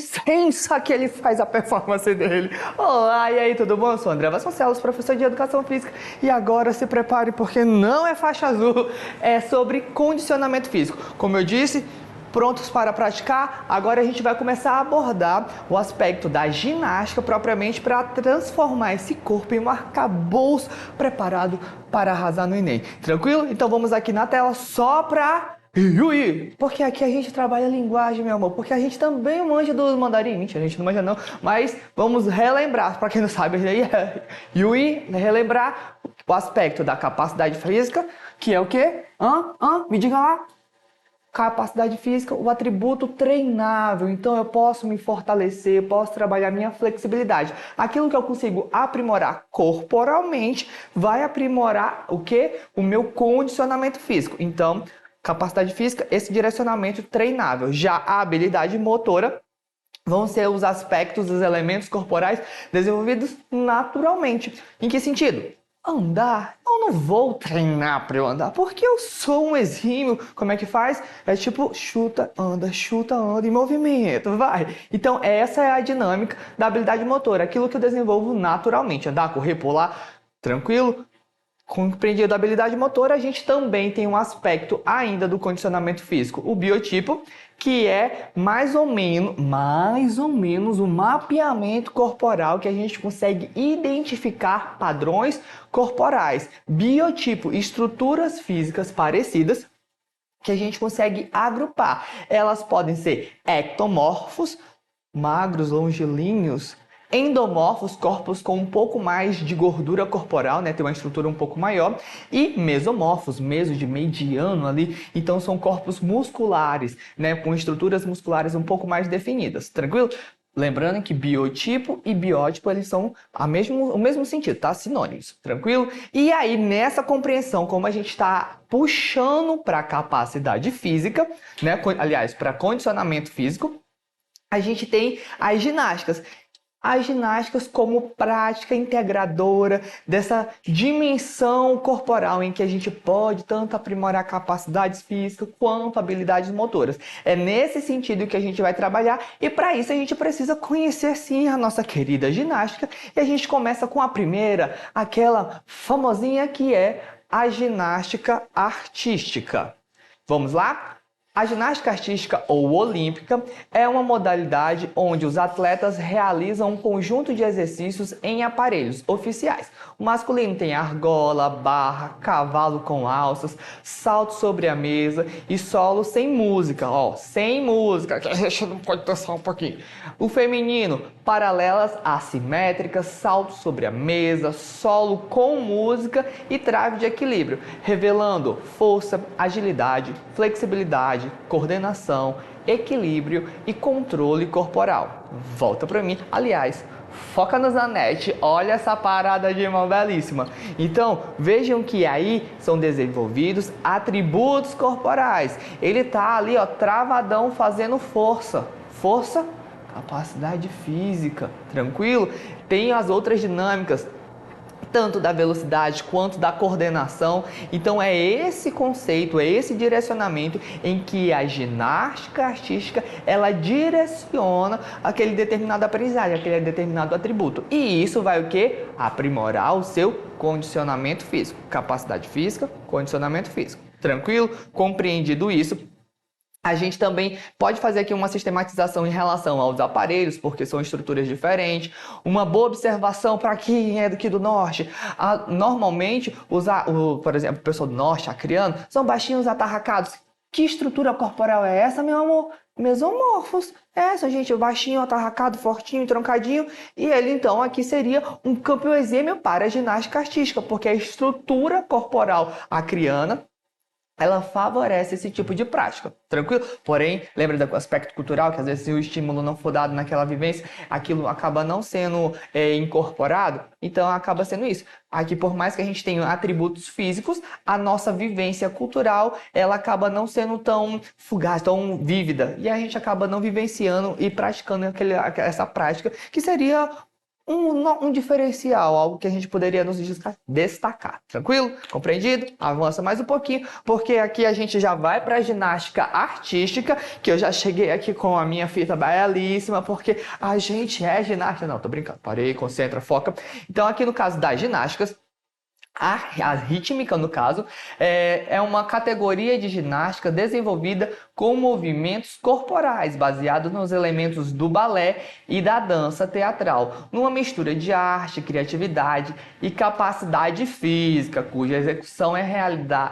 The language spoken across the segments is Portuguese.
licença que ele faz a performance dele. Olá, e aí, tudo bom? Eu sou o André Vasconcelos, professor de Educação Física. E agora se prepare porque não é faixa azul, é sobre condicionamento físico. Como eu disse, prontos para praticar? Agora a gente vai começar a abordar o aspecto da ginástica propriamente para transformar esse corpo em um arcabouço preparado para arrasar no Enem. Tranquilo? Então vamos aqui na tela só para... Yui! Porque aqui a gente trabalha a linguagem, meu amor. Porque a gente também manja do mandarim. Mentira, a gente não manja não. Mas vamos relembrar, para quem não sabe, Yui, relembrar o aspecto da capacidade física, que é o quê? Me diga lá. Capacidade física, o atributo treinável. Então eu posso me fortalecer, posso trabalhar minha flexibilidade. Aquilo que eu consigo aprimorar corporalmente vai aprimorar o quê? O meu condicionamento físico. Então, capacidade física, esse direcionamento treinável. Já a habilidade motora vão ser os aspectos, os elementos corporais desenvolvidos naturalmente. Em que sentido? Andar, eu não vou treinar para eu andar, porque eu sou um exímio. Como é que faz? É tipo chuta, anda em movimento, vai. Então essa é a dinâmica da habilidade motora, aquilo que eu desenvolvo naturalmente. Andar, correr, pular, tranquilo. Compreendido a habilidade motora, a gente também tem um aspecto ainda do condicionamento físico, o biotipo, que é mais ou menos o mapeamento corporal que a gente consegue identificar padrões corporais, biotipo, estruturas físicas parecidas que a gente consegue agrupar. Elas podem ser ectomorfos, magros, longilíneos, endomorfos, corpos com um pouco mais de gordura corporal, né? Tem uma estrutura um pouco maior, e mesomorfos, meso de mediano ali, então são corpos musculares, né? Com estruturas musculares um pouco mais definidas, tranquilo? Lembrando que biotipo e biótipo, eles são o mesmo sentido, tá? Sinônimos, tranquilo? E aí, nessa compreensão, como a gente está puxando para a capacidade física, né? Aliás, para condicionamento físico, a gente tem as ginásticas. As ginásticas como prática integradora dessa dimensão corporal em que a gente pode tanto aprimorar capacidades físicas quanto habilidades motoras. É nesse sentido que a gente vai trabalhar e para isso a gente precisa conhecer sim a nossa querida ginástica e a gente começa com a primeira, aquela famosinha que é a ginástica artística. Vamos lá? A ginástica artística ou olímpica é uma modalidade onde os atletas realizam um conjunto de exercícios em aparelhos oficiais. O masculino tem argola, barra, cavalo com alças, salto sobre a mesa e solo sem música. Sem música, que a gente não pode dançar um pouquinho. O feminino, paralelas assimétricas, salto sobre a mesa, solo com música e trave de equilíbrio, revelando força, agilidade, flexibilidade, coordenação, equilíbrio e controle corporal. Volta para mim. Aliás, foca no Zanetti, olha essa parada de mão belíssima. Então, vejam que aí são desenvolvidos atributos corporais. Ele tá ali, travadão, fazendo força. Força, capacidade física, tranquilo? Tem as outras dinâmicas, tanto da velocidade quanto da coordenação. Então é esse conceito, é esse direcionamento em que a ginástica artística ela direciona aquele determinado aprendizagem, aquele determinado atributo. E isso vai o quê? Aprimorar o seu condicionamento físico, capacidade física, condicionamento físico. Tranquilo? Compreendido isso, a gente também pode fazer aqui uma sistematização em relação aos aparelhos, porque são estruturas diferentes. Uma boa observação para quem é aqui do norte. Normalmente, por exemplo, o pessoal do norte, acreano, são baixinhos atarracados. Que estrutura corporal é essa, meu amor? Mesomorfos. Essa, gente, baixinho, atarracado, fortinho, troncadinho. E ele, então, aqui seria um campeão exímio para a ginástica artística, porque a estrutura corporal acreana ela favorece esse tipo de prática, tranquilo? Porém, lembra do aspecto cultural, que às vezes se o estímulo não for dado naquela vivência, aquilo acaba não sendo incorporado, então acaba sendo isso. Aqui, por mais que a gente tenha atributos físicos, a nossa vivência cultural, ela acaba não sendo tão fugaz, tão vívida, e a gente acaba não vivenciando e praticando essa prática, que seria um diferencial, algo que a gente poderia nos destacar. Tranquilo? Compreendido? Avança mais um pouquinho, porque aqui a gente já vai para a ginástica artística, que eu já cheguei aqui com a minha fita belíssima, porque a gente é ginasta. Não, tô brincando. Parei, concentra, foca. Então, aqui no caso das ginásticas, a rítmica, no caso, é uma categoria de ginástica desenvolvida com movimentos corporais, baseados nos elementos do balé e da dança teatral, numa mistura de arte, criatividade e capacidade física, cuja execução é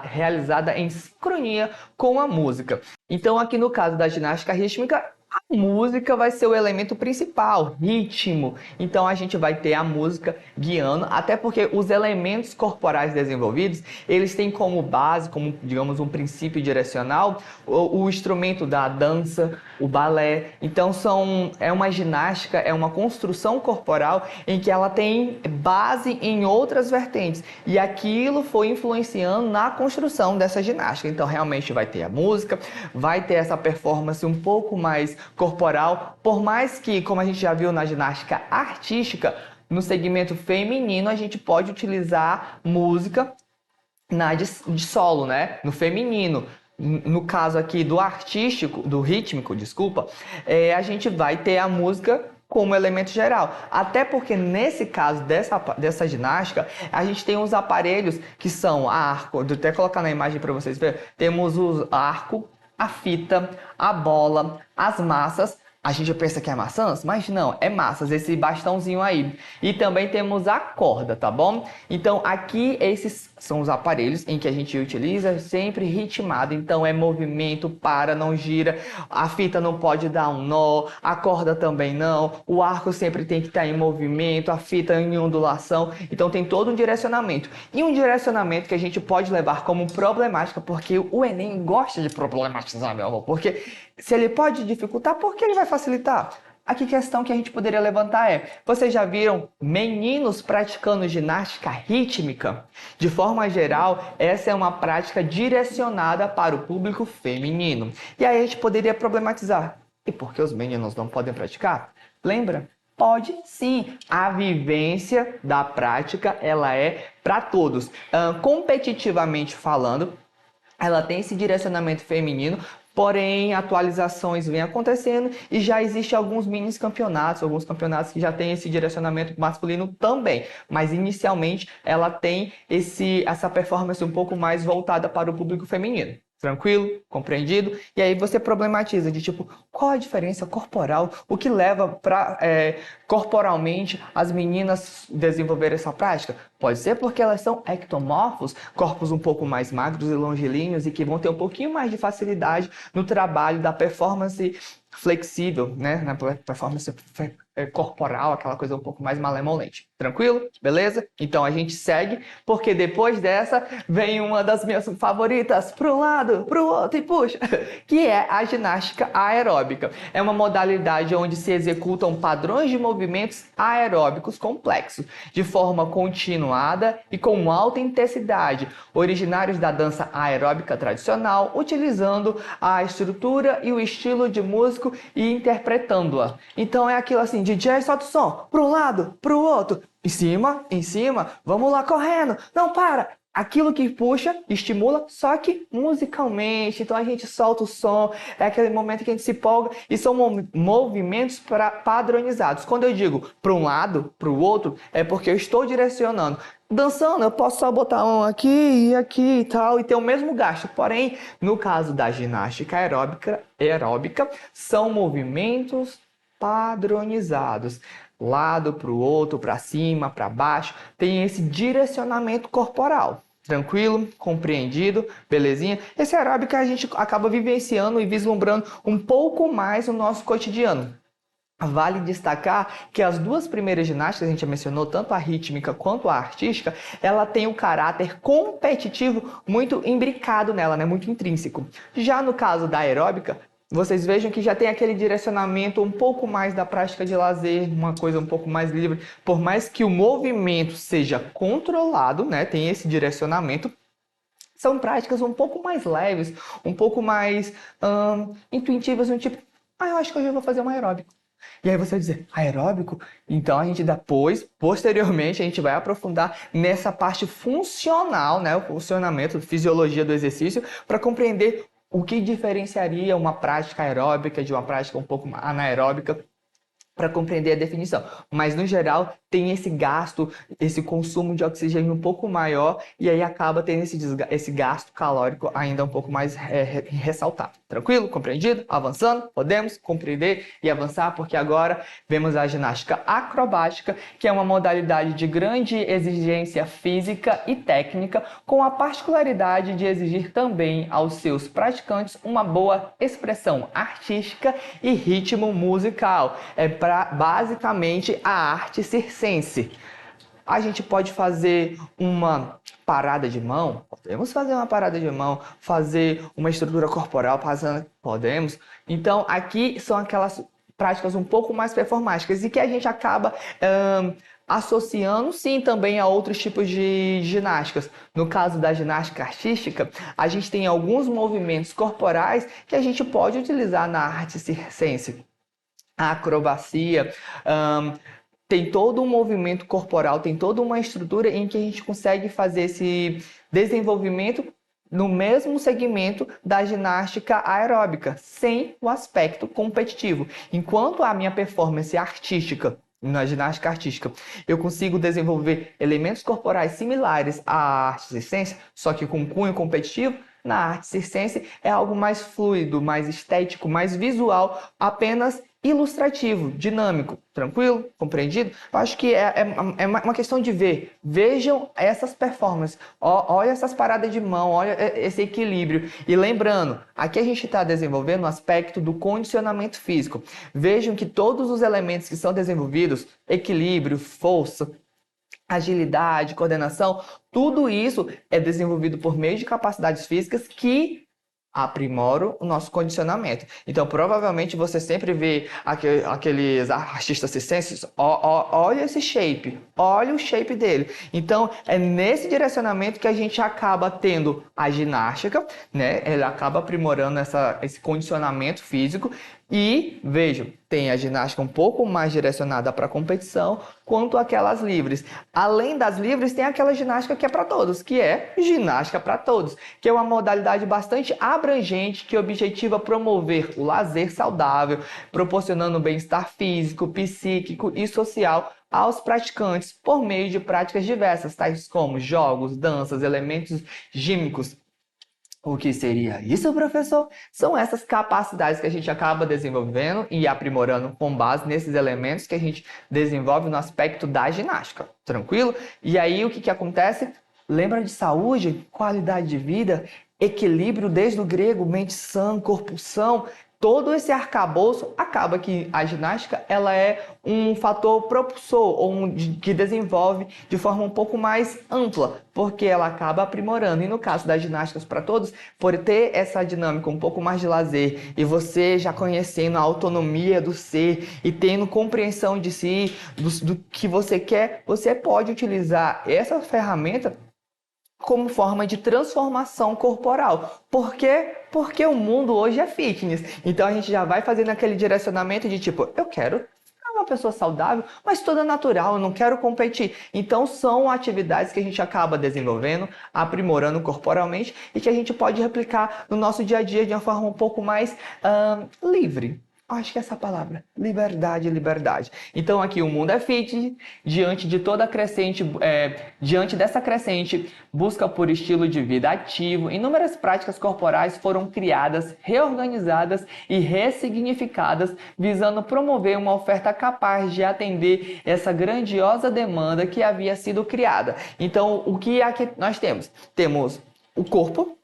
realizada em sincronia com a música. Então, aqui no caso da ginástica rítmica, a música vai ser o elemento principal, ritmo. Então a gente vai ter a música guiando, até porque os elementos corporais desenvolvidos, eles têm como base, como digamos um princípio direcional, o instrumento da dança, o balé. Então é uma ginástica, é uma construção corporal em que ela tem base em outras vertentes. E aquilo foi influenciando na construção dessa ginástica. Então realmente vai ter a música, vai ter essa performance um pouco mais corporal, por mais que, como a gente já viu na ginástica artística, no segmento feminino a gente pode utilizar música de solo, né? No feminino. No caso aqui do artístico, do rítmico, desculpa, a gente vai ter a música como elemento geral. Até porque nesse caso dessa ginástica, a gente tem os aparelhos que são a arco, vou até colocar na imagem para vocês verem, temos o arco, a fita, a bola, as massas. A gente pensa que é maçãs, mas não, é massas, esse bastãozinho aí. E também temos a corda, tá bom? Então aqui esses são os aparelhos em que a gente utiliza sempre ritmado. Então é movimento, para, não gira, a fita não pode dar um nó, a corda também não, o arco sempre tem que estar em movimento, a fita em ondulação. Então tem todo um direcionamento. E um direcionamento que a gente pode levar como problemática, porque o Enem gosta de problematizar, meu amor, porque se ele pode dificultar, por que ele vai facilitar? A questão que a gente poderia levantar é: vocês já viram meninos praticando ginástica rítmica? De forma geral, essa é uma prática direcionada para o público feminino. E aí a gente poderia problematizar: e por que os meninos não podem praticar? Lembra? Pode sim. A vivência da prática, ela é para todos. Competitivamente falando, ela tem esse direcionamento feminino, porém atualizações vêm acontecendo e já existem alguns mini campeonatos, alguns campeonatos que já têm esse direcionamento masculino também, mas inicialmente ela tem essa performance um pouco mais voltada para o público feminino. Tranquilo? Compreendido? E aí você problematiza de tipo, qual a diferença corporal? O que leva para corporalmente as meninas desenvolverem essa prática? Pode ser porque elas são ectomorfos, corpos um pouco mais magros e longilíneos e que vão ter um pouquinho mais de facilidade no trabalho da performance flexível, né? Na performance corporal, aquela coisa um pouco mais malemolente. Tranquilo? Beleza? Então a gente segue, porque depois dessa vem uma das minhas favoritas, para um lado, para o outro e puxa, que é a ginástica aeróbica. É uma modalidade onde se executam padrões de movimentos aeróbicos complexos, de forma continuada e com alta intensidade, originários da dança aeróbica tradicional, utilizando a estrutura e o estilo de músico e interpretando-a. Então é aquilo assim, DJ, solta o som, para um lado, para o outro, em cima, vamos lá correndo, não para. Aquilo que puxa, estimula, só que musicalmente. Então a gente solta o som, é aquele momento que a gente se empolga e são movimentos padronizados. Quando eu digo para um lado, para o outro, é porque eu estou direcionando. Dançando, eu posso só botar um aqui e tal, e ter o mesmo gasto. Porém, no caso da ginástica aeróbica são movimentos padronizados. Lado para o outro, para cima, para baixo, tem esse direcionamento corporal. Tranquilo? Compreendido? Belezinha? Esse aeróbica a gente acaba vivenciando e vislumbrando um pouco mais no nosso cotidiano. Vale destacar que as duas primeiras ginásticas, a gente já mencionou, tanto a rítmica quanto a artística, ela tem um caráter competitivo muito imbricado nela, né? Muito intrínseco. Já no caso da aeróbica, vocês vejam que já tem aquele direcionamento um pouco mais da prática de lazer, uma coisa um pouco mais livre. Por mais que o movimento seja controlado, né, tem esse direcionamento, são práticas um pouco mais leves, um pouco mais intuitivas, um tipo, eu acho que hoje eu vou fazer uma aeróbica. E aí você vai dizer, aeróbico? Então a gente depois, posteriormente, a gente vai aprofundar nessa parte funcional, né? O funcionamento, a fisiologia do exercício, para compreender o que diferenciaria uma prática aeróbica de uma prática um pouco anaeróbica, para compreender a definição. Mas, no geral, tem esse gasto, esse consumo de oxigênio um pouco maior e aí acaba tendo esse gasto calórico ainda um pouco mais ressaltado. Tranquilo? Compreendido? Avançando? Podemos compreender e avançar, porque agora vemos a ginástica acrobática, que é uma modalidade de grande exigência física e técnica, com a particularidade de exigir também aos seus praticantes uma boa expressão artística e ritmo musical. Basicamente a arte circense. A gente pode fazer uma parada de mão? Podemos fazer uma parada de mão, fazer uma estrutura corporal, podemos. Então, aqui são aquelas práticas um pouco mais performáticas e que a gente acaba associando, sim, também a outros tipos de ginásticas. No caso da ginástica artística, a gente tem alguns movimentos corporais que a gente pode utilizar na arte circense. A acrobacia, tem todo um movimento corporal, tem toda uma estrutura em que a gente consegue fazer esse desenvolvimento no mesmo segmento da ginástica aeróbica, sem o aspecto competitivo. Enquanto a minha performance artística, na ginástica artística, eu consigo desenvolver elementos corporais similares à arte circense, só que com cunho competitivo, na arte circense é algo mais fluido, mais estético, mais visual, apenas ilustrativo, dinâmico, tranquilo? Compreendido? Eu acho que é uma questão de ver. Vejam essas performances, olha essas paradas de mão, olha esse equilíbrio. E lembrando, aqui a gente está desenvolvendo o aspecto do condicionamento físico. Vejam que todos os elementos que são desenvolvidos, equilíbrio, força, agilidade, coordenação, tudo isso é desenvolvido por meio de capacidades físicas que aprimoram o nosso condicionamento. Então, provavelmente, você sempre vê aqueles artistas circenses, olha esse shape, olha o shape dele. Então, é nesse direcionamento que a gente acaba tendo a ginástica, né? Ela acaba aprimorando esse condicionamento físico. E, vejam, tem a ginástica um pouco mais direcionada para a competição, quanto aquelas livres. Além das livres, tem aquela ginástica que é para todos, que é ginástica para todos, que é uma modalidade bastante abrangente que objetiva promover o lazer saudável, proporcionando bem-estar físico, psíquico e social aos praticantes por meio de práticas diversas, tais como jogos, danças, elementos gímicos. O que seria isso, professor? São essas capacidades que a gente acaba desenvolvendo e aprimorando com base nesses elementos que a gente desenvolve no aspecto da ginástica. Tranquilo? E aí o que acontece? Lembra de saúde, qualidade de vida, equilíbrio desde o grego, mente sã, corpo são. Todo esse arcabouço acaba que a ginástica ela é um fator propulsor ou que desenvolve de forma um pouco mais ampla, porque ela acaba aprimorando. E no caso das ginásticas para todos, por ter essa dinâmica um pouco mais de lazer e você já conhecendo a autonomia do ser e tendo compreensão de si, do que você quer, você pode utilizar essa ferramenta como forma de transformação corporal. Por quê? Porque o mundo hoje é fitness. Então a gente já vai fazendo aquele direcionamento de tipo, eu quero ser uma pessoa saudável, mas toda natural, eu não quero competir. Então são atividades que a gente acaba desenvolvendo, aprimorando corporalmente e que a gente pode replicar no nosso dia a dia de uma forma um pouco mais livre. Acho que é essa palavra, liberdade, liberdade. Então aqui o mundo é fitness, diante dessa crescente busca por estilo de vida ativo, inúmeras práticas corporais foram criadas, reorganizadas e ressignificadas, visando promover uma oferta capaz de atender essa grandiosa demanda que havia sido criada. Então o que aqui nós temos? Temos o corpo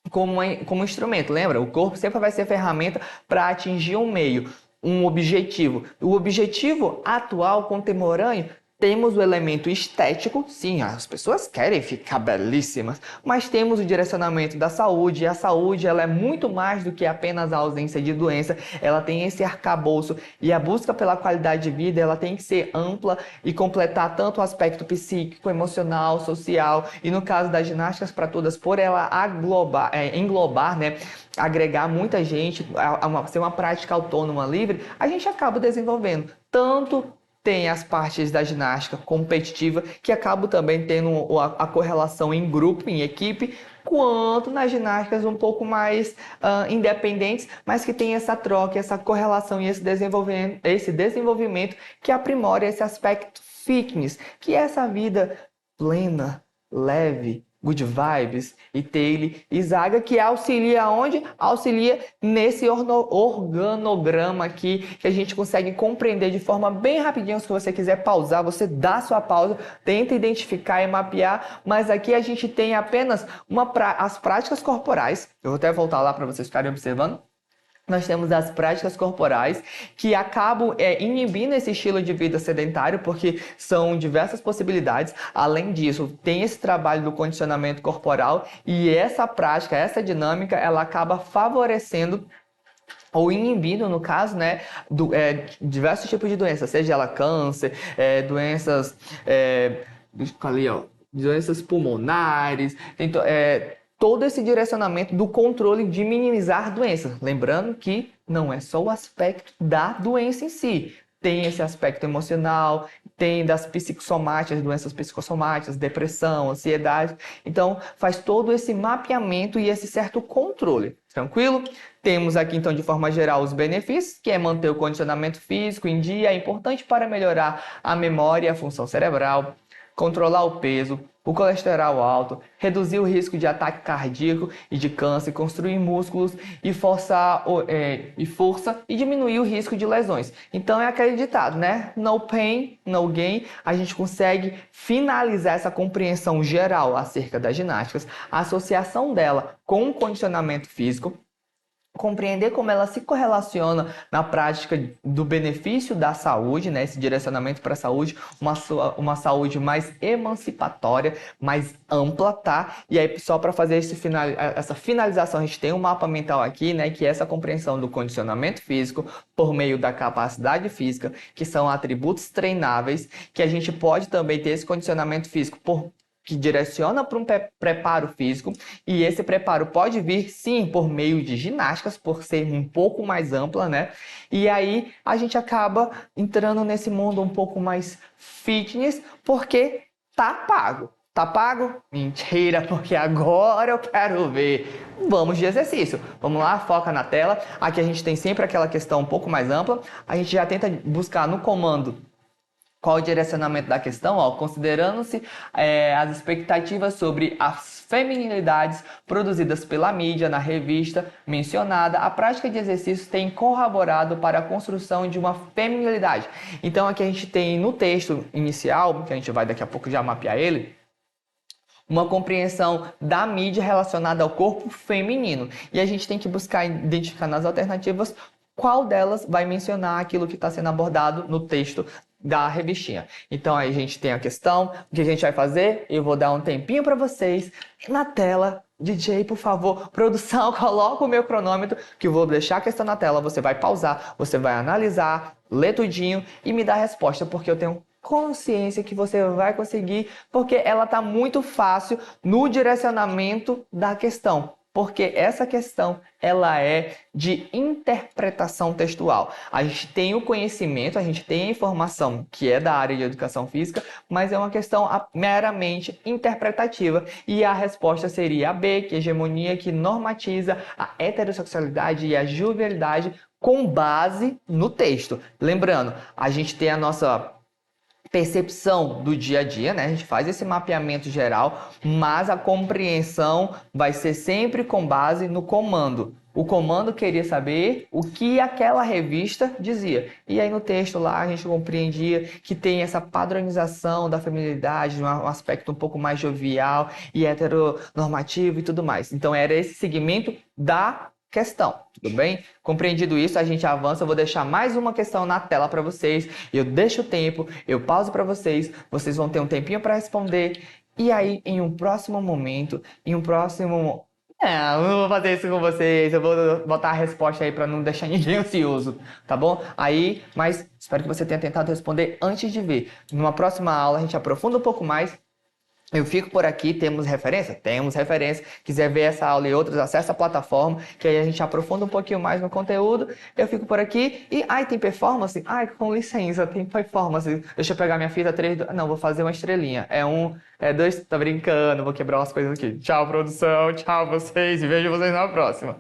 como instrumento, lembra? O corpo sempre vai ser ferramenta para atingir um meio, um objetivo. O objetivo atual, contemporâneo, Temos o elemento estético, sim, as pessoas querem ficar belíssimas, mas temos o direcionamento da saúde, e a saúde ela é muito mais do que apenas a ausência de doença, ela tem esse arcabouço, e a busca pela qualidade de vida, ela tem que ser ampla e completar tanto o aspecto psíquico, emocional, social, e no caso das ginásticas para todas, por ela englobar, né, agregar muita gente, ser uma prática autônoma, livre, a gente acaba desenvolvendo tanto. Tem as partes da ginástica competitiva, que acabam também tendo a correlação em grupo, em equipe, quanto nas ginásticas um pouco mais independentes, mas que tem essa troca, essa correlação e esse desenvolvimento que aprimora esse aspecto fitness, que é essa vida plena, leve, good vibes e Tayle e Zaga, que auxilia onde? Auxilia nesse organograma aqui, que a gente consegue compreender de forma bem rapidinho. Se você quiser pausar, você dá sua pausa, tenta identificar e mapear, mas aqui a gente tem apenas as práticas corporais. Eu vou até voltar lá para vocês ficarem observando. Nós temos as práticas corporais que acabam inibindo esse estilo de vida sedentário, porque são diversas possibilidades. Além disso, tem esse trabalho do condicionamento corporal e essa prática, essa dinâmica, ela acaba favorecendo ou inibindo, no caso, né, diversos tipos de doenças, seja ela câncer, doenças, ali, ó, doenças pulmonares, todo esse direcionamento do controle de minimizar doenças. Lembrando que não é só o aspecto da doença em si. Tem esse aspecto emocional, tem das psicossomáticas, doenças psicossomáticas, depressão, ansiedade. Então, faz todo esse mapeamento e esse certo controle. Tranquilo? Temos aqui, então, de forma geral, os benefícios, que é manter o condicionamento físico em dia, é importante para melhorar a memória e a função cerebral, controlar o peso, o colesterol alto, reduzir o risco de ataque cardíaco e de câncer, construir músculos e força e diminuir o risco de lesões. Então é aquele ditado, né? No pain, no gain. A gente consegue finalizar essa compreensão geral acerca das ginásticas, a associação dela com o condicionamento físico, compreender como ela se correlaciona na prática do benefício da saúde, né? Esse direcionamento para a saúde, uma saúde mais emancipatória, mais ampla, tá? E aí, só para fazer essa finalização, a gente tem um mapa mental aqui, né? Que é essa compreensão do condicionamento físico por meio da capacidade física, que são atributos treináveis, que a gente pode também ter esse condicionamento físico que direciona para um preparo físico, e esse preparo pode vir sim por meio de ginásticas, por ser um pouco mais ampla, né? E aí a gente acaba entrando nesse mundo um pouco mais fitness, porque tá pago. Tá pago? Mentira, porque agora eu quero ver. Vamos de exercício. Vamos lá, foca na tela. Aqui a gente tem sempre aquela questão um pouco mais ampla. A gente já tenta buscar no comando qual o direcionamento da questão, considerando-se as expectativas sobre as feminilidades produzidas pela mídia na revista mencionada, a prática de exercícios tem corroborado para a construção de uma feminilidade. Então aqui a gente tem no texto inicial, que a gente vai daqui a pouco já mapear ele, uma compreensão da mídia relacionada ao corpo feminino. E a gente tem que buscar identificar nas alternativas qual delas vai mencionar aquilo que está sendo abordado no texto da revistinha. Então aí a gente tem a questão, o que a gente vai fazer? Eu vou dar um tempinho para vocês na tela. DJ, por favor, produção, coloca o meu cronômetro, que eu vou deixar a questão na tela, você vai pausar, você vai analisar, ler tudinho e me dar a resposta, porque eu tenho consciência que você vai conseguir, porque ela está muito fácil no direcionamento da questão. Porque essa questão, ela é de interpretação textual. A gente tem o conhecimento, a gente tem a informação que é da área de educação física, mas é uma questão meramente interpretativa. E a resposta seria a B, que é hegemonia, que normatiza a heterossexualidade e a jovialidade com base no texto. Lembrando, a gente tem a nossa percepção do dia a dia, né? A gente faz esse mapeamento geral, mas a compreensão vai ser sempre com base no comando. O comando queria saber o que aquela revista dizia. E aí no texto lá a gente compreendia que tem essa padronização da feminilidade, um aspecto um pouco mais jovial e heteronormativo e tudo mais. Então era esse segmento da questão, tudo bem? Compreendido isso, a gente avança. Eu vou deixar mais uma questão na tela para vocês. Eu deixo o tempo, eu pauso para vocês. Vocês vão ter um tempinho para responder. E aí, em um próximo momento, em um próximo... eu não vou fazer isso com vocês. Eu vou botar a resposta aí para não deixar ninguém ansioso, tá bom? Aí, mas espero que você tenha tentado responder antes de ver. Numa próxima aula, a gente aprofunda um pouco mais. Eu fico por aqui, temos referência? Temos referência. Quiser ver essa aula e outras, acesse a plataforma, que aí a gente aprofunda um pouquinho mais no conteúdo. Eu fico por aqui. E, tem performance? Com licença, tem performance. Deixa eu pegar minha fita 3... Não, vou fazer uma estrelinha. É 1, é 2, tá brincando, vou quebrar umas coisas aqui. Tchau, produção, tchau vocês, e vejo vocês na próxima.